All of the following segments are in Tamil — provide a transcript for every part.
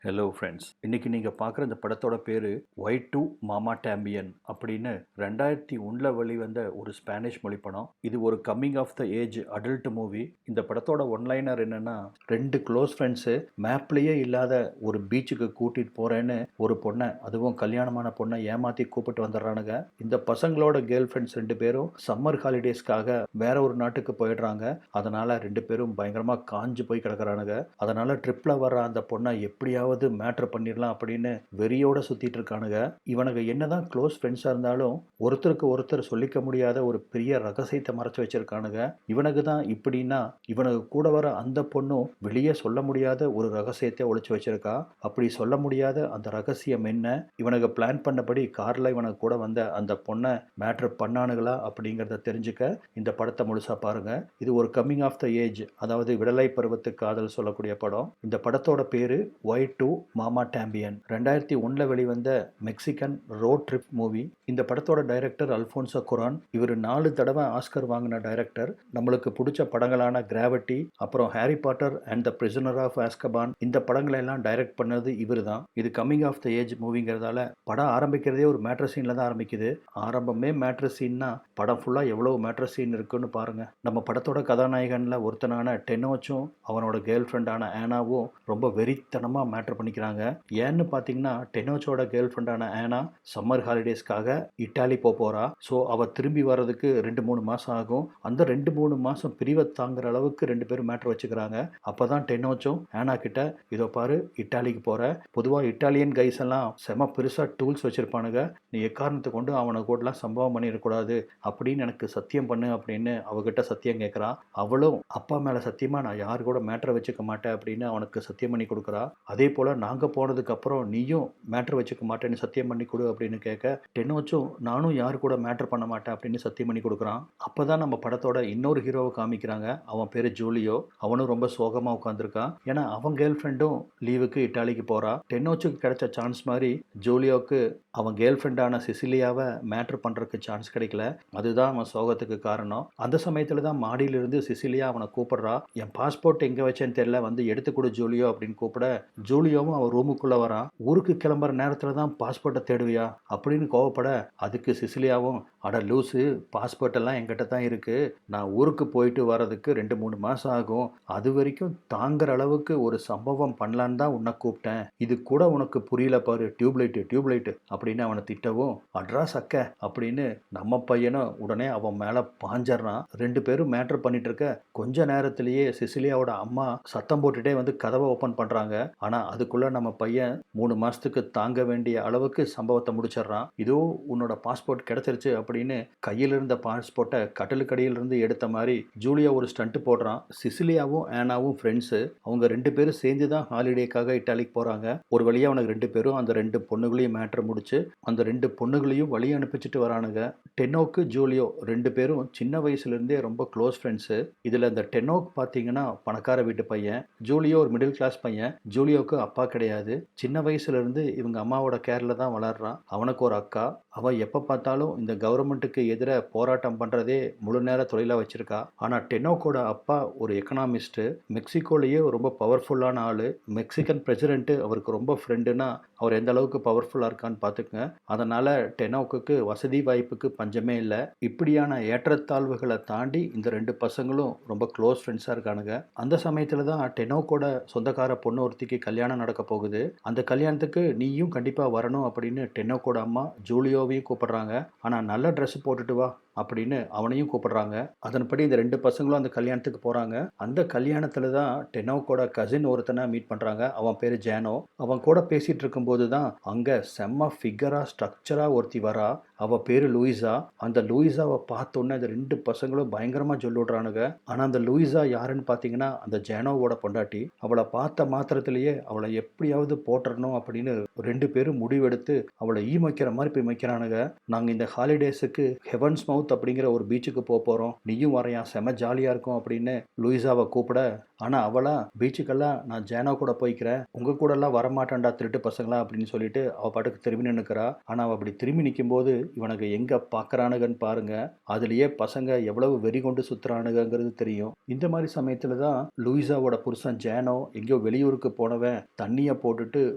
ஹலோ ஃப்ரெண்ட்ஸ், இன்னைக்கு நீங்கள் பார்க்குற இந்த படத்தோட பேர் ஒயிட் டூ மாமா டேம்பியன் அப்படின்னு 2001 வெளிவந்த ஒரு ஸ்பானிஷ் மொழி படம். இது ஒரு coming of the age adult movie. இந்த படத்தோட ஒன்லைனர் என்னன்னா, ரெண்டு க்ளோஸ் ஃப்ரெண்ட்ஸு மேப்லேயே இல்லாத ஒரு பீச்சுக்கு கூட்டிகிட்டு போகிறேன்னு ஒரு பொண்ணை, அதுவும் கல்யாணமான பொண்ணை ஏமாற்றி கூப்பிட்டு வந்துடுறானுங்க. இந்த பசங்களோட கேர்ள் ஃப்ரெண்ட்ஸ் ரெண்டு பேரும் சம்மர் ஹாலிடேஸ்க்காக வேற ஒரு நாட்டுக்கு போயிடுறாங்க. அதனால் ரெண்டு பேரும் பயங்கரமாக காஞ்சு போய் கிடக்குறானுங்க. அதனால் ட்ரிப்பில் வர்ற அந்த பொண்ணை எப்படியாவது மேட்ரு பண்ணிடலாம் அப்படின்னு வெறியோட சுத்திட்டு இருக்கானுங்க. இவனுங்க என்னதான் க்ளோஸ் ஃப்ரெண்ட்ஸா இருந்தாலும் ஒருத்தருக்கு ஒருத்தர் சொல்லிக்க முடியாத ஒரு பெரிய ரகசியத்தை மறைச்சு வச்சிருக்கானுங்க. இவனுக்கு தான் இப்படின்னா இவனுக்கு கூட வர அந்த பொண்ணும் வெளியே சொல்ல முடியாத ஒரு ரகசியத்தை ஒளிச்சு வச்சிருக்கா. அப்படி சொல்ல முடியாத அந்த ரகசியம் என்ன, இவனுக்கு பிளான் பண்ணபடி கார்ல இவனுக்கு கூட வந்த அந்த பொண்ணை மேட்ரு பண்ணானுங்களா அப்படிங்கிறத தெரிஞ்சுக்க இந்த படத்தை முழுசா பாருங்க. இது ஒரு கம்மிங் ஆஃப் த ஏஜ், அதாவது விடலை பருவத்து காதல் சொல்லக்கூடிய படம். இந்த படத்தோட பேரு ஒயிட் டூ மாமா டேம்பியன். 2001 வெளிவந்த மெக்சிகன் ரோட் ட்ரிப் மூவி. இந்த படத்தோட டைரக்டர் அல்ஃபோன்சோ குரான். இவர் 4 தடவை ஆஸ்கர் வாங்கின டைரக்டர். நம்மளுக்கு பிடிச்ச படங்களான கிராவிட்டி, அப்புறம் Harry Potter and the Prisoner of Azkaban, இந்த படங்களை எல்லாம் டைரக்ட் பண்ணது இவர் தான். இது கம்மிங் ஆஃப் த ஏஜ் மூவிங்கிறதால படம் ஆரம்பிக்கிறதே ஒரு மேட்ரு சீன்ல தான் ஆரம்பிக்குது. ஆரம்பமே மேட்ரு சீன்னா படம் ஃபுல்லா எவ்வளவு மேட்ரு சீன் இருக்குன்னு பாருங்க. நம்ம படத்தோட கதாநாயகன்ல ஒருத்தனான டெனோச்சும் அவனோட கேர்ள் ஃப்ரெண்டான ஆனாவும் ரொம்ப வெறித்தனமா மேட்ரு பண்ணிக்கிறாங்க. ஏன்னு பார்த்தீங்கன்னா, டெனோச்சோட கேர்ள் ஃப்ரெண்டான ஆனா சம்மர் ஹாலிடேஸ்க்காக இட்டாலி போறா. ஸோ அவ திரும்பி வர்றதுக்கு 2-3 மாதம் ஆகும். அந்த 2-3 மாதம் பிரிவை தாங்குற அளவுக்கு ரெண்டு பேரும் மேட்ரு வச்சுக்கிறாங்க. அப்பதான் டெனோச்சும் ஆனா கிட்ட, இதோ பாரு இட்டாலிக்கு போற, பொதுவாக இட்டாலியன் கைஸ் எல்லாம் செம பெருசா டூல்ஸ் வச்சிருப்பானுங்க, நீ எக்காரணத்தை கொண்டு அவனை கூடலாம் சம்பவம் பண்ணிடக்கூடாது அப்படின்னு எனக்கு சத்தியம் பண்ணு அப்படின்னு அவகிட்ட சத்தியம் கேட்குறான். அவளும் அப்பா மேல சத்தியமா நான் யாரு கூட மேட்ரை வச்சுக்க மாட்டேன் அப்படின்னு அவனுக்கு சத்தியம் பண்ணி கொடுக்குறா. அதே போல் நாங்கள் போனதுக்கு அப்புறம் நீயும் மேட்ரு வச்சுக்க மாட்டேன்னு சத்தியம் பண்ணி கொடு அப்படின்னு கேட்க, டெனோச்சும் நானும் யாரு கூட மேட்ரு பண்ண மாட்டேன் அப்படின்னு சத்தியம் பண்ணி கொடுக்குறான். அப்போ தான் நம்ம படத்தோட இன்னொரு ஹீரோவை காமிக்கிறாங்க. அவன் பேர் ஜூலியோ. அவனும் ரொம்ப சோகமாக உட்காந்துருக்கான். ஏன்னா அவன் கேர்ள் ஃப்ரெண்டும் லீவுக்கு இட்டாலிக்கு போறா. டெனோச்சுக்கு கிடைச்ச சான்ஸ் மாதிரி ஜூலியோவுக்கு அவன் கேர்ள் ஃப்ரெண்டான சிசிலியாவை மேட்ரு பண்ணுறதுக்கு சான்ஸ் கிடைக்கல. அதுதான் அவன் சோகத்துக்கு காரணம். அந்த சமயத்தில் தான் மாடியிலிருந்து சிசிலியா அவனை கூப்பிடுறா. என் பாஸ்போர்ட் எங்கே வச்சேன்னு தெரியல, வந்து எடுத்து கொடு ஜூலியோ அப்படின்னு கூப்பிட, ஜூலியோவும் அவன் ரூமுக்குள்ள வரான். ஊருக்கு கிளம்புற நேரத்துல தான் பாஸ்போர்ட்டை தேடுவியா அப்படின்னு கோவப்பட, அதுக்கு சிசிலியாவும், அட லூசு, பாஸ்போர்ட் எல்லாம் என்கிட்ட தான் இருக்கு, நான் ஊருக்கு போயிட்டு வர்றதுக்கு 2-3 மாசம் ஆகும், அது வரைக்கும் தாங்குற அளவுக்கு ஒரு சம்பவம் பண்ணலான்னு தான் உன்னை கூப்பிட்டேன், இது கூட உனக்கு புரியல பாரு, டியூப்லைட் அப்படின்னு அவனை திட்டவும், அட்ரா சக்க அப்படின்னு நம்ம பையனும் உடனே அவன் மேல பாஞ்சிடறான். ரெண்டு பேரும் மேட்ரு பண்ணிட்டு இருக்க கொஞ்ச நேரத்திலேயே சிசிலியாவோட அம்மா சத்தம் போட்டுட்டே வந்து கதவை ஓப்பன் பண்றாங்க. ஆனா அதுக்குள்ள நம்ம பையன் 3 மாசத்துக்கு தாங்க வேண்டிய அளவுக்கு சம்பவத்தை முடிச்சிடறான். இதோ உன்னோட பாஸ்போர்ட் கிடைச்சிருச்சு அப்படின்னு கையில் இருந்த பாஸ்போர்ட்டை கட்டலுக்கடியிலிருந்து எடுத்த மாதிரி ஜூலியா ஒரு ஸ்டண்ட் போடுறான். சிசிலியாவும் ஆனாவும் ஃப்ரெண்ட்ஸு. அவங்க ரெண்டு பேரும் சேர்ந்து தான் ஹாலிடேக்காக இட்டாலிக்கு போறாங்க. ஒரு வழியா அவனுக்கு ரெண்டு பேரும் அந்த ரெண்டு பொண்ணுகளையும் மேட்ரு முடிச்சு அந்த ரெண்டு பொண்ணுகளையும் வழி அனுப்பிச்சிட்டு வரானுங்க. டெனோக்கு ஜூலியோ ரெண்டு பேரும் சின்ன வயசுல இருந்தே ரொம்ப க்ளோஸ் ஃப்ரெண்ட்ஸு. இதுல இந்த டெனோக் பார்த்தீங்கன்னா பணக்கார வீட்டு பையன், ஜூலியோ ஒரு மிடில் கிளாஸ் பையன். ஜூலியோக்கு அப்பா கிடையாது. சின்ன வயசுல இருந்து இவங்க அம்மாவோட கேர்ல தான் வளர்றான். அவனுக்கு ஒரு அக்கா. அவ எப்ப பார்த்தாலும் இந்த கவர்மெண்ட்டுக்கு எதிராக போராட்டம் பண்றதே முழு நேர தொழிலா வச்சிருக்கா. ஆனா டெனோக்கோட அப்பா ஒரு எக்கனாமிஸ்ட், மெக்சிகோலயே ரொம்ப பவர்ஃபுல்லான ஆளு. மெக்சிகன் பிரசிடென்ட் அவருக்கு ரொம்ப ஃப்ரெண்டுனா அவர் எந்த அளவுக்கு பவர்ஃபுல்லா இருக்கான்னு பார்த்துக்குங்க. அதனால டெனோக்கு வசதி வாய்ப்புக்கு பஞ்சமே இல்லை. இப்படியான ஏற்றத்தாழ்வுகளை தாண்டி இந்த ரெண்டு பசங்களும் ரொம்ப க்ளோஸ் ஃப்ரெண்ட்ஸா இருக்கானுங்க. அந்த சமயத்துல தான் டெனோக்கோட சொந்தக்கார பொண்ணு ஒருத்திக்கு கல்யாணம் நடக்க போகுது. அந்த கல்யாணத்துக்கு நீயும் கண்டிப்பா வரணும் அப்படின்னு டெனோக்கோட அம்மா ஜூலியோவையும் கூப்பிடுறாங்க. ஆனா நல்ல ட்ரெஸ் போட்டுட்டு வா அப்படின்னு அவனையும் கூப்பிடுறாங்க. அதன்படி இந்த ரெண்டு பசங்களும் அந்த கல்யாணத்துக்கு போறாங்க. அந்த கல்யாணத்துல தான் டெனோக்கோட கசின் ஒருத்தனை மீட் பண்றாங்க. அவன் பேரு ஜானோ. அவன் கூட பேசிட்டு இருக்கும்போது தான் அங்க செம்ம ஃபிகரா ஸ்ட்ரக்சரா ஒருத்தி வரா. அவ பேரு லூயிசா. அந்த லூயிசாவை பார்த்தோன்னே இந்த ரெண்டு பசங்களும் பயங்கரமா சொல்லிடுறானுங்க. ஆனா அந்த லூயிசா யாருன்னு பார்த்தீங்கன்னா அந்த ஜானோவோட பொண்டாட்டி. அவளை பார்த்த மாத்திரத்திலேயே அவளை எப்படியாவது போட்டுறணும் அப்படின்னு ரெண்டு பேரும் முடிவெடுத்து அவளை ஈ வைக்கிற மாதிரி போய் வைக்கிறானுங்க. நாங்க இந்த ஹாலிடேஸுக்கு ஹெவன்ஸ் மவுத் பிளமவுத் அப்படிங்கிற ஒரு பீச்சுக்கு போகிறோம், நீயும் வரையா, செம ஜாலியாக இருக்கும் அப்படின்னு லூயிஸாவை கூப்பிட, ஆனால் அவளா பீச்சுக்கெல்லாம் நான் ஜேனோ கூட போய்க்கிறேன், உங்கள் கூடலாம் வரமாட்டேன்டா திருட்டு பசங்களா அப்படின்னு சொல்லிட்டு அவள் பாட்டுக்கு திரும்பி நின்றுக்கிறா. ஆனால் அவள் அப்படி திரும்பி நிற்கும்போது இவனுக்கு எங்கே பார்க்குறானுங்கன்னு பாருங்க, அதுலேயே பசங்க எவ்வளவு வெறி கொண்டு சுற்றுறானுங்கிறது தெரியும். இந்த மாதிரி சமயத்தில் தான் லூயிஸாவோட புருஷன் ஜேனோ எங்கேயோ வெளியூருக்கு போனவன் தண்ணியை போட்டுட்டு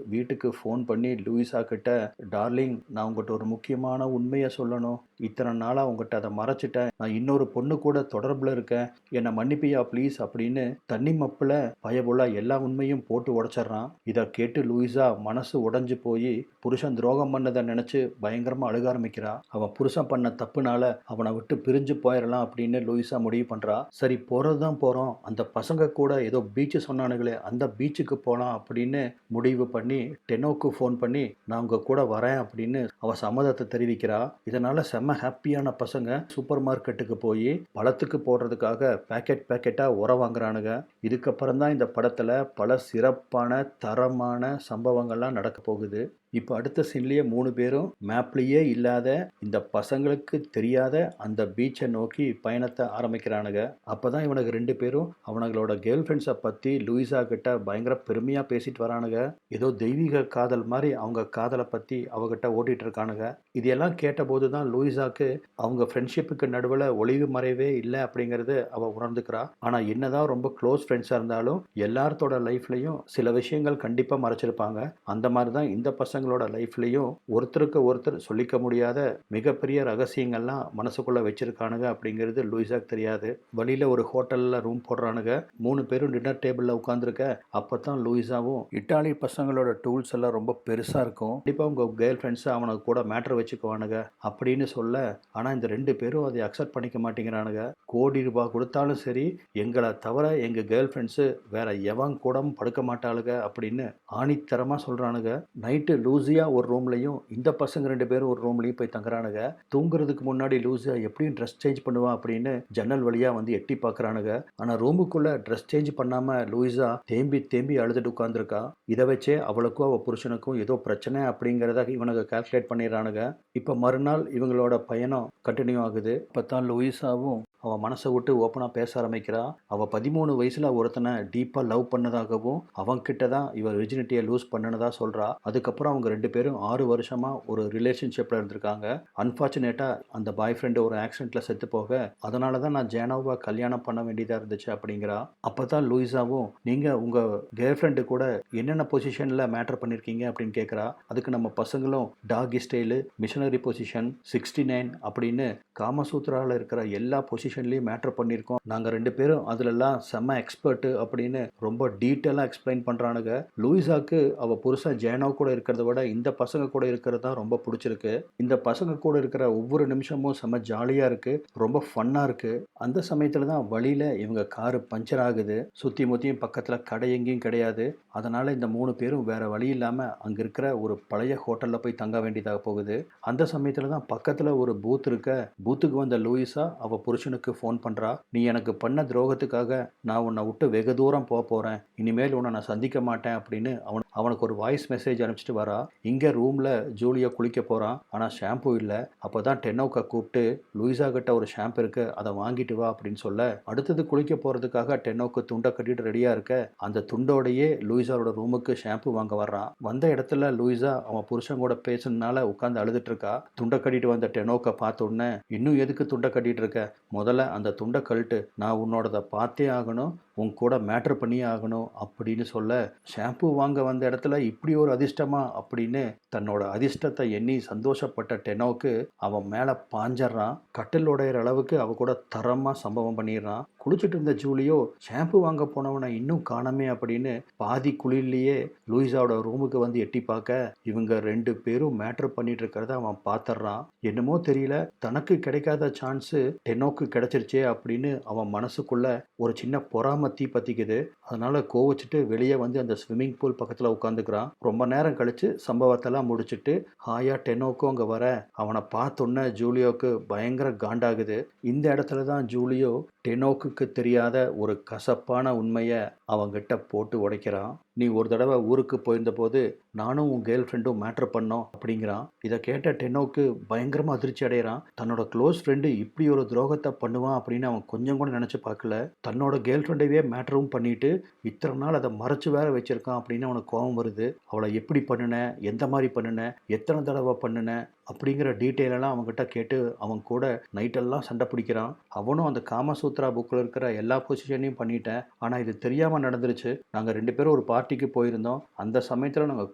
வீட்டுக்கு ஃபோன் பண்ணி லூயிஸா கிட்ட, டார்லிங் நான் உங்கள்கிட்ட ஒரு முக்கியமான உண்மையை சொல்லணும், இத்தனை நாளாக உங்கள்கிட்ட அதை மறைச்சிட்டேன், நான் இன்னொரு பொண்ணு கூட தொடர்பில் இருக்கேன், என்னை மன்னிப்பியா ப்ளீஸ் அப்படின்னு தண்ணி மப்பில் பயபுள்ள எல்லா உண்மையும் போட்டு உடச்சிட்றான். இதை கேட்டு லூயிஸா மனசு உடைஞ்சு போய் புருஷன் துரோகம் பண்ணதை நினச்சி பயங்கரமாக அழுக ஆரம்பிக்கிறா. அவன் புருஷன் பண்ண தப்புனால அவனை விட்டு பிரிஞ்சு போயிடலாம் அப்படின்னு லூயிஸா முடிவு பண்ணுறா. சரி போகிறது தான் போகிறோம், அந்த பசங்க கூட ஏதோ பீச்சு சொன்னானுங்களே அந்த பீச்சுக்கு போகலாம் அப்படின்னு முடிவு பண்ணி டெனோக்கு ஃபோன் பண்ணி நான் உங்கள் கூட வரேன் அப்படின்னு அவள் சம்மதத்தை தெரிவிக்கிறா. இதனால் செம்ம ஹாப்பியான பசங்க சூப்பர் மார்க்கெட்டுக்கு போய் பழத்துக்கு போடுறதுக்காக பேக்கெட்டாக உரம் வாங்குறானுங்க. இதுக்கப்புறம் தான் இந்த படத்தில் பல சிறப்பான தரமான சம்பவங்கள்லாம் நடக்க போகுது. இப்போ அடுத்த சீன்லேயே 3 பேரும் மேப்லேயே இல்லாத இந்த பசங்களுக்கு தெரியாத அந்த பீச்சை நோக்கி பயணத்தை ஆரம்பிக்கிறானுங்க. அப்போ தான் இவனுக்கு 2 பேரும் அவனுங்களோட கேர்ள் ஃப்ரெண்ட்ஸை பற்றி லூயிஸா கிட்ட பயங்கர பெருமையாக பேசிட்டு வரானுங்க. ஏதோ தெய்வீக காதல் மாதிரி அவங்க காதலை பற்றி அவகிட்ட ஓட்டிகிட்டு இருக்கானுங்க. இதெல்லாம் கேட்டபோது தான் லூயிஸாக்கு அவங்க ஃப்ரெண்ட்ஷிப்புக்கு நடுவில் ஒளிவு மறைவே இல்லை அப்படிங்கிறது அவள் உணர்ந்துக்கிறா. ஆனால் என்னதான் ரொம்ப க்ளோஸ் ஃப்ரெண்ட்ஸாக இருந்தாலும் எல்லாத்தோட லைஃப்லையும் சில விஷயங்கள் கண்டிப்பாக மறைச்சிருப்பாங்க. அந்த மாதிரி தான் இந்த பசங்களோட லைஃப்லையும் ஒருத்தருக்கு ஒருத்தர் சொல்லிக்க முடியாத மிகப்பெரிய ரகசியங்கள்லாம் மனசுக்குள்ள வச்சிருக்கானுங்க அப்படிங்கிறது லூயிஸாக்கு தெரியாது. வழியில் ஒரு ஹோட்டலில் ரூம் போடுறானுங்க. 3 பேரும் டின்னர் டேபிளில் உட்காந்துருக்க. அப்போ தான் லூயிஸாவும் இட்டாலி பசங்களோட டூல்ஸ் எல்லாம் ரொம்ப பெருசாக இருக்கும், கண்டிப்பாக உங்கள் கேர்ள் ஃப்ரெண்ட்ஸை அவனுக்கு கூட மேட்ரு வச்சுக்குவானுங்க அப்படின்னு சொல்ல, ஆனால் இந்த 2 பேரும் அதை அக்செப்ட் பண்ணிக்க மாட்டேங்கிறானுங்க. கோடி ரூபாய் கொடுத்தாலும் சரி எங்களை தவிர எங்கள் கேர்ள் ஃப்ரெண்ட்ஸு வேற எவன் கூட படுக்க மாட்டாளுங்க அப்படின்னு ஆணித்தரமாக சொல்கிறானுங்க. நைட்டு லூசியா ஒரு ரூம்லையும் இந்த பசங்க 2 பேரும் ஒரு ரூம்லையும் போய் தங்குறானுங்க. தூங்குறதுக்கு முன்னாடி லூசியா எப்படியும் ட்ரெஸ் சேஞ்ச் பண்ணுவான் அப்படின்னு ஜன்னல் வழியாக வந்து எட்டி பார்க்குறானுங்க. ஆனால் ரூமுக்குள்ளே ட்ரெஸ் சேஞ்ச் பண்ணாமல் லூயிஸா தேம்பி அழுதுட்டு உட்காந்துருக்கா. இதை வச்சே அவளுக்கும் அவள் புருஷனுக்கும் ஏதோ பிரச்சனை அப்படிங்கிறத இவனுக்கு கால்குலேட் பண்ணிடுறானுங்க. இப்போ மறுநாள் இவங்களோட பயணம் கண்டினியூ ஆகுது. இப்போ தான் லூயிஸாவும் அவள் மனசை விட்டு ஓப்பனாக பேச ஆரம்பிக்கிறா. அவள் 13 வயசில் ஒருத்தனை டீப்பாக லவ் பண்ணதாகவும் அவன்கிட்ட தான் இவள் விர்ஜினிட்டியை லூஸ் பண்ணினதா சொல்கிறா. அதுக்கப்புறம் அவங்க 2 பேரும் 6 வருஷமாக ஒரு ரிலேஷன்ஷிப்பில் இருந்திருக்காங்க. அன்ஃபார்ச்சுனேட்டாக அந்த பாய் ஃப்ரெண்டு ஒரு ஆக்சிடெண்ட்டில் செத்து போக, அதனால தான் நான் ஜேனோவை கல்யாணம் பண்ண வேண்டியதாக இருந்துச்சு அப்படிங்கிறா. அப்போ தான் லூயிஸாவும் நீங்கள் உங்கள் கேர்ள் ஃப்ரெண்டு கூட என்னென்ன பொசிஷனில் மேட்டர் பண்ணியிருக்கீங்க அப்படின்னு கேட்குறா. அதுக்கு நம்ம பசங்களும் டாகி ஸ்டைலு, மிஷனரி பொசிஷன், 69 அப்படின்னு காமசூத்ராவில் இருக்கிற எல்லா பொசிஷன்லேயும் மேட்டர் பண்ணியிருக்கோம், நாங்கள் 2 பேரும் அதிலெல்லாம் செம்ம எக்ஸ்பர்ட்டு அப்படின்னு ரொம்ப டீட்டெயிலாக எக்ஸ்பிளைன் பண்ணுறானுங்க. லூயிஸாக்கு அவள் புருஷன் ஜேனோ கூட இருக்கிறத விட இந்த பசங்க கூட இருக்கிறது தான் ரொம்ப பிடிச்சிருக்கு. இந்த பசங்க கூட இருக்கிற ஒவ்வொரு நிமிஷமும் செம்ம ஜாலியாக இருக்குது, ரொம்ப ஃபன்னாக இருக்குது. அந்த சமயத்தில் தான் வழியில் இவங்க காரு பஞ்சர் ஆகுது. சுற்றி முற்றியும் பக்கத்தில் கடை எங்கேயும் கிடையாது. அதனால் இந்த 3 பேரும் வேறு வழி இல்லாமல் அங்கே இருக்கிற ஒரு பழைய ஹோட்டலில் போய் தங்க வேண்டியதாக போகுது. அந்த சமயத்தில் தான் பக்கத்தில் ஒரு பூத் இருக்க. பூத்துக்கு வந்த லூயிஸா அவள் புருஷனுக்கு ஃபோன் பண்ணுறா. நீ எனக்கு பண்ண துரோகத்துக்காக நான் உன்னை விட்டு வெகு தூரம் போகிறேன், இனிமேல் உன்னை நான் சந்திக்க மாட்டேன் அப்படின்னு அவனுக்கு ஒரு வாய்ஸ் மெசேஜ் அனுப்பிச்சிட்டு வரா. இங்கே ரூமில் ஜூலியா குளிக்க போகிறான். ஆனால் ஷாம்பு இல்லை. அப்போ தான் டென்னோக்கை கூப்பிட்டு லூயிஸா கிட்ட ஒரு ஷாம்பு இருக்கு, அதை வாங்கிட்டு வா அப்படின்னு சொல்ல, அடுத்தது குளிக்க போகிறதுக்காக டென்னோக்கு துண்டை கட்டிட்டு ரெடியாக இருக்க, அந்த துண்டோடையே லூயிஸாவோட ரூமுக்கு ஷாம்பு வாங்க வர்றான். வந்த இடத்துல லூயிஸா அவன் புருஷன் கூட பேசுனதுனால உட்காந்து அழுதுட்டு இருக்கா. துண்டை கட்டிட்டு வந்த டென்னோக்கை பார்த்த உடனே, இன்னும் எதுக்கு துண்டை கட்டிட்டு இருக்க, முதல்ல அந்த துண்டை கழட்டு, நான் உன்னோடதை பார்த்தே ஆகணும், உன் கூட மேட்ரு பண்ணியே ஆகணும் அப்படின்னு சொல்ல, ஷாம்பு வாங்க வந்த இடத்துல இப்படி ஒரு அதிர்ஷ்டமா அப்படின்னு தன்னோட அதிர்ஷ்டத்தை எண்ணி சந்தோஷப்பட்ட டெனோக்கு அவன் மேலே பாஞ்சிட்றான். கட்டில் உடையிற அளவுக்கு அவ கூட தரமாக சம்பவம் பண்ணிடுறான். குளிச்சுட்டு இருந்த ஜூலியோ ஷாம்பு வாங்க போனவனை இன்னும் காணமே அப்படின்னு பாதி குளிர்லேயே லூயிஸாவோட ரூமுக்கு வந்து எட்டி பார்க்க, இவங்க 2 பேரும் மேட்ரு பண்ணிட்டு இருக்கிறத அவன் பார்த்துட்றான். என்னமோ தெரியல, தனக்கு கிடைக்காத சான்ஸு டெனோக்கு கிடைச்சிருச்சே அப்படின்னு அவன் மனசுக்குள்ள ஒரு சின்ன பொறாம தீ பற்றிக்குது. அதனால கோவச்சிட்டு வெளியே வந்து அந்த ஸ்விம்மிங் பூல் பக்கத்தில் உட்காந்துக்கிறான். ரொம்ப நேரம் கழிச்சு சம்பவத்தெல்லாம் முடிச்சுட்டு ஹாயா டெனோக்கும் அங்கே வர, அவனை பார்த்தோன்னே ஜூலியோக்கு பயங்கர காண்டாகுது. இந்த இடத்துல தான் ஜூலியோ டெனோக்குக்கு தெரியாத ஒரு கசப்பான உண்மையை அவங்கிட்ட போட்டு உடைக்கிறான். நீ ஒரு தடவை ஊருக்கு போயிருந்தபோது நானும் உன் கேர்ள் ஃப்ரெண்டும் மேட்ரு பண்ணோம் அப்படிங்கிறான். இதை கேட்ட டெனோக்கு பயங்கரமாக அதிர்ச்சி அடைகிறான். தன்னோட க்ளோஸ் ஃப்ரெண்டு இப்படி ஒரு துரோகத்தை பண்ணுவான் அப்படின்னு அவன் கொஞ்சம் கூட நினச்சி பார்க்கல. தன்னோட கேர்ள் ஃப்ரெண்டையே மேட்ரும் பண்ணிட்டு இத்தனை நாள் அதை மறைச்சு வேற வச்சிருக்கான் அப்படின்னு அவனுக்கு கோபம் வருது. அவளை எப்படி பண்ணின, எந்த மாதிரி பண்ணின, எத்தனை தடவை பண்ணின அப்படிங்கிற டீட்டெயிலெல்லாம் அவங்ககிட்ட கேட்டு அவன் கூட நைட்டெல்லாம் சண்டை பிடிக்கிறான். அவனும் அந்த காமசூத்ரா புக்கில் இருக்கிற எல்லா பொசிஷனையும் பண்ணிட்டேன், ஆனால் இது தெரியாமல் நடந்துருச்சு. நாங்கள் 2 பேரும் ஒரு பார்ட்டிக்கு போயிருந்தோம், அந்த சமயத்தில் நாங்கள்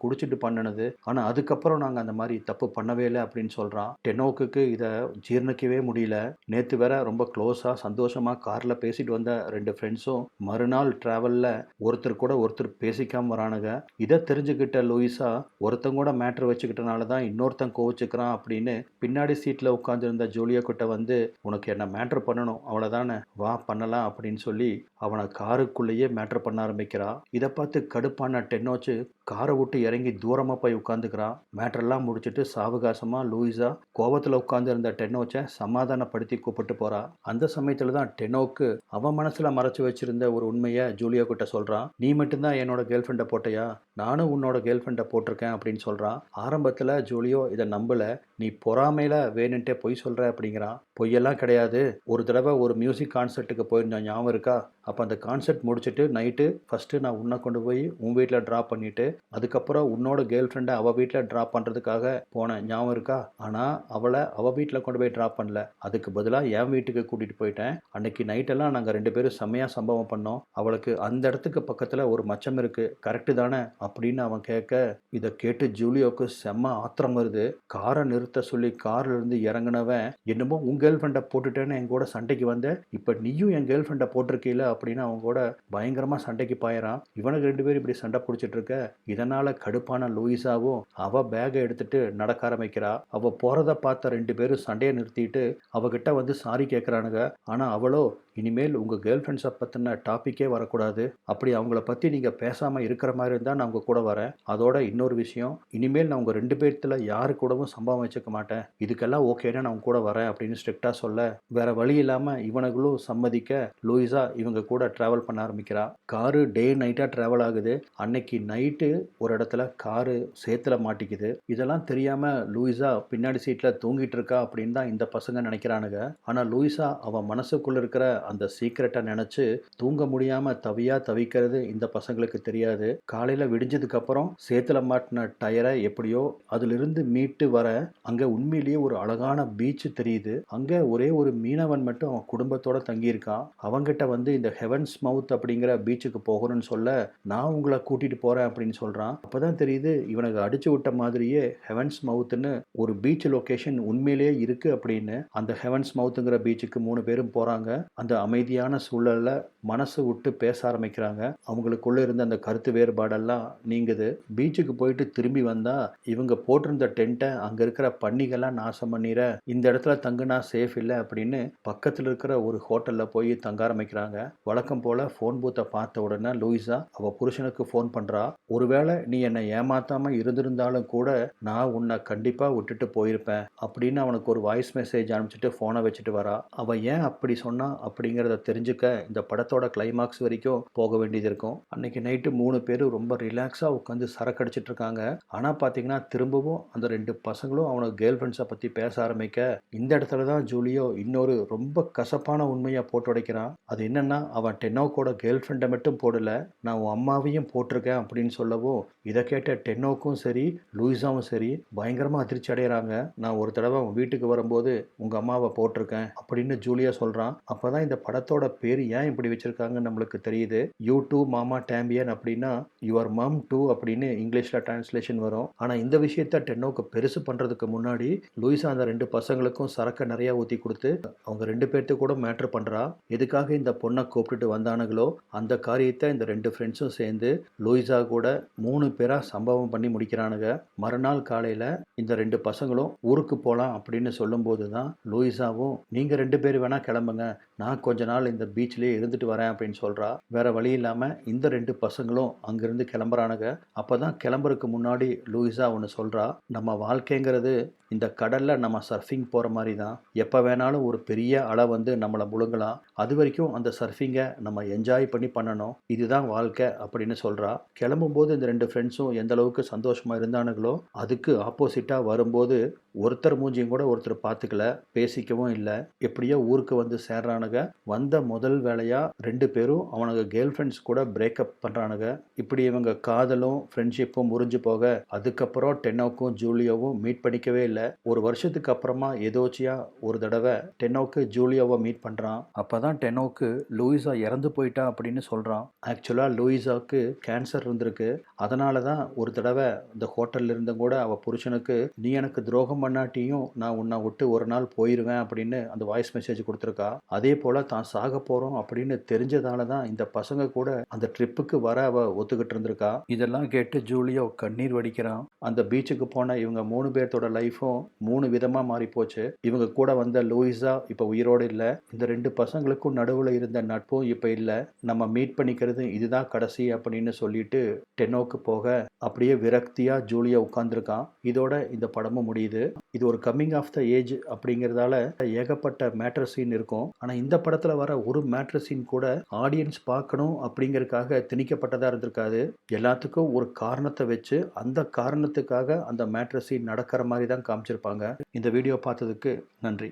குடிச்சிட்டு பண்ணினது, ஆனால் அதுக்கப்புறம் நாங்கள் அந்த மாதிரி தப்பு பண்ணவே இல்லை அப்படின்னு சொல்கிறான். டெனோக்கு இதை ஜீர்ணிக்கவே முடியல. நேற்று வேற ரொம்ப க்ளோஸாக சந்தோஷமாக காரில் பேசிட்டு வந்த 2 ஃப்ரெண்ட்ஸும் மறுநாள் ட்ராவலில் ஒருத்தர் கூட ஒருத்தர் பேசிக்காமல் வரானுங்க. இதை தெரிஞ்சுக்கிட்ட லூயிஸா ஒருத்தங்க கூட மேட்ரு வச்சுக்கிட்டனால தான் இன்னொருத்தன் கோவிச்சுக்கிறான் அப்படின்னு பின்னாடி சீட்டில் உட்காந்துருந்த ஜூலியா கிட்ட வந்து, உனக்கு என்ன மேட்ரு பண்ணணும் அவ்வளோதானே, வா பண்ணலாம் அப்படின்னு சொல்லி அவனை காருக்குள்ளேயே மேட்ரு பண்ண ஆரம்பிக்கிறான். இதை பார்த்து கடுப்பான டென்னோச்சு காரை விட்டு இறங்கி தூரமாக போய் உட்காந்துக்கிறான். மேட்ரெல்லாம் முடிச்சுட்டு சாவகாசமாக லூயிஸா கோவத்தில் உட்காந்து இருந்த டென்னோச்சை சமாதானப்படுத்தி கூப்பிட்டு போறா. அந்த சமயத்தில் தான் டென்னோக்கு அவன் மனசில் மறைச்சு வச்சிருந்த ஒரு உண்மையை ஜூலியா கிட்ட சொல்கிறான். நீ மட்டும்தான் என்னோட கேர்ள் ஃப்ரெண்டை போட்டையா, நானும் உன்னோட கேர்ள் ஃப்ரெண்டை போட்டிருக்கேன் அப்படின்னு சொல்கிறான். ஆரம்பத்தில் ஜூலியோ இதை நம்பலை. நீ பொறாமையில் வேணுன்ட்டே பொய் சொல்கிற அப்படிங்கிறான். பொய்யெல்லாம் கிடையாது, ஒரு தடவை ஒரு மியூசிக் கான்சர்ட்டுக்கு போயிருந்தேன் ஞாபகம் இருக்கா, அப்போ அந்த கான்சர்ட் முடிச்சுட்டு நைட்டு ஃபஸ்ட்டு நான் உன்னை கொண்டு போய் உன் வீட்டில் ட்ராப் பண்ணிவிட்டு அதுக்கப்புறம் உன்னோட கேர்ள் ஃப்ரெண்டை அவள் வீட்டில் ட்ராப் பண்ணுறதுக்காக போனேன் ஞாபகம் இருக்கா, ஆனால் அவளை அவள் வீட்டில் கொண்டு போய் ட்ராப் பண்ணல, அதுக்கு பதிலாக என் வீட்டுக்கு கூட்டிகிட்டு போயிட்டேன். அன்னைக்கு நைட்டெல்லாம் நாங்கள் 2 பேரும் செம்மையாக சம்பவம் பண்ணோம். அவளுக்கு அந்த இடத்துக்கு பக்கத்தில் ஒரு மச்சம் இருக்குது, கரெக்டு தானே அப்படின்னு அவன் கேட்க, இதை கேட்டு ஜூலியோவுக்கு செம்ம ஆத்திரம் வருது. காரை நிறுத்த சொல்லி காரில் இருந்து இறங்கினவன், என்னமோ உன் கேர்ள் ஃப்ரெண்டை போட்டுட்டேன்னு என் கூட சண்டைக்கு வந்த, இப்போ நீயும் என் கேர்ள் ஃப்ரெண்டை போட்டிருக்கீல அப்படின்னு அவங்க கூட பயங்கரமாக சண்டைக்கு பாயிறான். இவனுக்கு 2 பேரும் இப்படி சண்டை பிடிச்சிட்டு இருக்க, இதனால கடுப்பான லூயிஸாவும் அவ பேகை எடுத்துட்டு நடக்க ஆரம்பிக்கிறா. அவ போறத பார்த்த 2 பேரும் சண்டையை நிறுத்திட்டு அவகிட்ட வந்து சாரி கேட்குறானுங்க. ஆனால் அவளோ, இனிமேல் உங்கள் கேர்ள் ஃப்ரெண்ட்ஸை பற்றின டாப்பிக்கே வரக்கூடாது, அப்படி அவங்கள பற்றி நீங்கள் பேசாமல் இருக்கிற மாதிரி இருந்தால் நான் உங்கள் கூட வரேன். அதோட இன்னொரு விஷயம், இனிமேல் நான் உங்கள் 2 பேர்த்தில் யாரு கூடவும் சம்பவம் வச்சுக்க மாட்டேன், இதுக்கெல்லாம் ஓகேன்னா நான் உங்க கூட வரேன் அப்படின்னு ஸ்ட்ரிக்டாக சொல்ல, வேற வழி இல்லாமல் இவனுங்களும் சம்மதிக்க லூயிஸா இவங்க கூட ட்ராவல் பண்ண ஆரம்பிக்கிறா. காரு டே நைட்டாக ட்ராவல் ஆகுது. அன்னைக்கு நைட்டு ஒரு இடத்துல காரு சேத்துல மாட்டிக்குது. இதெல்லாம் தெரியாமல் லூயிஸா பின்னாடி சீட்டில் தூங்கிட்டு இருக்கா அப்படின்னு தான் இந்த பசங்க நினைக்கிறானுங்க. ஆனால் லூயிஸா அவன் மனசுக்குள்ள இருக்கிற அந்த சீக்கிரட்டை நினைச்சு தூங்க முடியாம தவிக்கிறது இந்த பசங்களுக்கு தெரியாது. காலையில விடிஞ்சதுக்கு அப்புறம் சேத்துல மாட்டின டயரை எப்படியோ அதிலிருந்து மீட்டு வர அங்க உண்மையிலேயே ஒரு அழகான பீச் தெரியுது. அங்க ஒரே ஒரு மீனவன் மட்டும் அவன் குடும்பத்தோட தங்கியிருக்கான். அவங்கிட்ட வந்து இந்த ஹெவன்ஸ் மவுத் அப்படிங்கிற பீச்சுக்கு போகணும்னு சொல்ல, நான் உங்களை கூட்டிட்டு போறேன் அப்படின்னு சொல்றான். அப்பதான் தெரியுது இவனுக்கு அடிச்சு விட்ட மாதிரியே ஹெவன்ஸ் மவுத்னு ஒரு பீச் லொகேஷன் உண்மையிலேயே இருக்கு அப்படின்னு. அந்த ஹெவன்ஸ் மவுத்துங்கிற பீச்சுக்கு 3 பேரும் போறாங்க. அந்த அமைதியான சூழல்ல மனசு விட்டு பேச ஆரம்பிக்கிறாங்க. அவங்களுக்குள்ள இருந்த அந்த கருத்து வேறுபாடெல்லாம் நீங்குது. பீச்சுக்கு போயிட்டு திரும்பி வந்தா இவங்க போட்டிருந்த டென்ட்டை அங்க இருக்கிற பன்னிகள்லாம் நாசம் பண்ணிற, இந்த இடத்துல தங்குனா சேஃப் இல்லை அப்படின்னு பக்கத்தில் இருக்கிற ஒரு ஹோட்டல்ல போய் தங்க ஆரம்பிக்கிறாங்க. வழக்கம் போல ஃபோன் பூத்தை பார்த்த உடனே லூயிஸா அவ புருஷனுக்கு ஃபோன் பண்றா. ஒருவேளை நீ என்னை ஏமாத்தாம இருந்திருந்தாலும் கூட நான் உன்னை கண்டிப்பா விட்டுட்டு போயிருப்பேன் அப்படின்னு அவனுக்கு ஒரு வாய்ஸ் மெசேஜ் அனுப்பிச்சிட்டு போனை வச்சுட்டு வரா. அவ ஏன் அப்படி சொன்னா அப்படிங்கிறத தெரிஞ்சுக்க இந்த படத்தோட கிளைமாக்ஸ் வரைக்கும் போக வேண்டியது இருக்கும். அன்னைக்கு நைட்டு 3 பேரும் ரொம்ப ரிலாக்ஸாக உட்காந்து சரக்கு அடிச்சிட்டு இருக்காங்க. ஆனால் பார்த்தீங்கன்னா திரும்பவும் அந்த 2 பசங்களும் அவனோட கேர்ள் ஃப்ரெண்ட்ஸை பற்றி பேச ஆரம்பிக்க, இந்த இடத்துல தான் ஜூலியோ இன்னொரு ரொம்ப கசப்பான உண்மையை போட்டு உடைக்கிறான். அது என்னன்னா, அவன் டென்னோக்கோட கேர்ள் ஃப்ரெண்டை மட்டும் போடல, நான் உன் அம்மாவையும் போட்டிருக்கேன் அப்படின்னு சொல்லவும், இதை கேட்ட டென்னோக்கும் சரி லூயிஸாவும் சரி பயங்கரமாக அதிர்ச்சி அடைகிறாங்க. நான் ஒரு தடவை உன் வீட்டுக்கு வரும்போது உங்கள் அம்மாவை போட்டிருக்கேன் அப்படின்னு ஜூலியா சொல்கிறான். அப்போ தான் இந்த படத்தோட பேர் ஏன் இப்படி வச்சிருக்காங்கன்னு நம்மளுக்கு தெரியுது. யூ டூ மாமா டேம்பியன் அப்படின்னா யுவர் மம் டூ அப்படின்னு இங்கிலீஷில் டிரான்ஸ்லேஷன் வரும். ஆனால் இந்த விஷயத்த டென்னோக்கு பெருசு பண்ணுறதுக்கு முன்னாடி லூயிஸா அந்த 2 பசங்களுக்கும் சரக்கை நிறையா ஊற்றி கொடுத்து அவங்க 2 பேர்த்து கூட மேட்ரு பண்ணுறா. எதுக்காக இந்த பொண்ணை கூப்பிட்டுட்டு வந்தானுங்களோ அந்த காரியத்தை இந்த 2 ஃப்ரெண்ட்ஸும் சேர்ந்து லூயிஸா கூட 3 பேராக சம்பவம் பண்ணி முடிக்கிறானுங்க. மறுநாள் காலையில் இந்த 2 பசங்களும் ஊருக்கு போகலாம் அப்படின்னு சொல்லும்போது தான் லூயிஸாவும், நீங்கள் 2 பேர் வேணால் கிளம்புங்க, நான் கொஞ்ச நாள் இந்த பீச்லேயே இருந்துட்டு வரேன் அப்படின்னு சொல்கிறா. வேற வழி இல்லாமல் இந்த 2 பசங்களும் அங்கேருந்து கிளம்புறானுங்க. அப்போ தான் கிளம்புறதுக்கு முன்னாடி லூயிஸா ஒன்று சொல்கிறா, நம்ம வாழ்க்கைங்கிறது இந்த கடலில் நம்ம சர்ஃபிங் போகிற மாதிரி தான். எப்போ வேணாலும் ஒரு பெரிய அலை வந்து நம்மளை முழுங்கலாம். அது வரைக்கும் அந்த சர்ஃபிங்கை நம்ம என்ஜாய் பண்ணணும். இதுதான் வாழ்க்கை அப்படின்னு சொல்கிறா. கிளம்பும்போது இந்த 2 ஃப்ரெண்ட்ஸும் எந்த அளவுக்கு சந்தோஷமாக இருந்தானுங்களோ அதுக்கு ஆப்போசிட்டாக வரும்போது ஒருத்தர் மூஞ்சியும் கூட ஒருத்தர் பார்த்துக்கல, பேசிக்கவும் இல்லை. எப்படியோ ஊருக்கு வந்து சேர்றானுங்க. வந்த முதல் வேலையாக 2 பேரும் அவனுங்க கேர்ள் ஃப்ரெண்ட்ஸ் கூட பிரேக்கப் பண்ணுறானுங்க. இப்படி இவங்க காதலும் ஃப்ரெண்ட்ஷிப்பும் முறிஞ்சு போக அதுக்கப்புறம் டென்னோக்கும் ஜூலியோவும் மீட் பண்ணிக்கவே இல்லை. ஒரு வருஷத்துக்கு அப்புறமா ஏதோச்சியா ஒரு தடவை டென்னோக்கு ஜூலியோவை மீட் பண்ணுறான். அப்போ தான் டென்னோக்கு லூயிஸா இறந்து போயிட்டா அப்படின்னு சொல்கிறான். ஆக்சுவலாக லூயிஸாவுக்கு கேன்சர் இருந்திருக்கு. அதனால தான் ஒரு தடவை இந்த ஹோட்டலில் இருந்தும் கூட அவள் புருஷனுக்கு நீ எனக்கு துரோகம் பண்ணாட்டியும் நான் உன்னை விட்டு ஒரு நாள் போயிடுவேன் அப்படின்னு அந்த வாய்ஸ் மெசேஜ் கொடுத்துருக்கா. அதே போல் தான் சாக போகிறோம் அப்படின்னு தெரிஞ்சதால தான் இந்த பசங்க கூட அந்த ட்ரிப்புக்கு வர அவள் ஒத்துக்கிட்டு இருந்திருக்கா. இதெல்லாம் கேட்டு ஜூலியோ கண்ணீர் வடிக்கிறான். அந்த பீச்சுக்கு போன இவங்க 3 பேர்த்தோட லைஃப்பும் 3 விதமாக மாறி போச்சு. இவங்க கூட வந்த லூயிஸா இப்போ உயிரோடு இல்லை. இந்த 2 பசங்களுக்கும் நடுவில் இருந்த நட்பும் இப்போ இல்லை. நம்ம மீட் பண்ணிக்கிறது இதுதான் கடைசி அப்படின்னு சொல்லிட்டு டென்னோக்கு போக அப்படியே விரக்தியாக ஜூலியா உட்காந்துருக்கான். இதோட இந்த படமும் முடியுது. இது ஒரு கம்மிங் ஆஃப் த ஏஜ் அப்படிங்கிறதால ஏகப்பட்ட மேட்ரு சீன் இருக்கும். ஆனால் இந்த படத்தில் வர ஒரு மேட்ரு சீன் கூட ஆடியன்ஸ் பார்க்கணும் அப்படிங்கிறதுக்காக திணிக்கப்பட்டதாக இருந்திருக்காது. எல்லாத்துக்கும் ஒரு காரணத்தை வச்சு அந்த காரணத்துக்காக அந்த மேட்ரு சீன் நடக்கிற மாதிரி தான் காமிச்சிருப்பாங்க. இந்த வீடியோ பார்த்ததுக்கு நன்றி.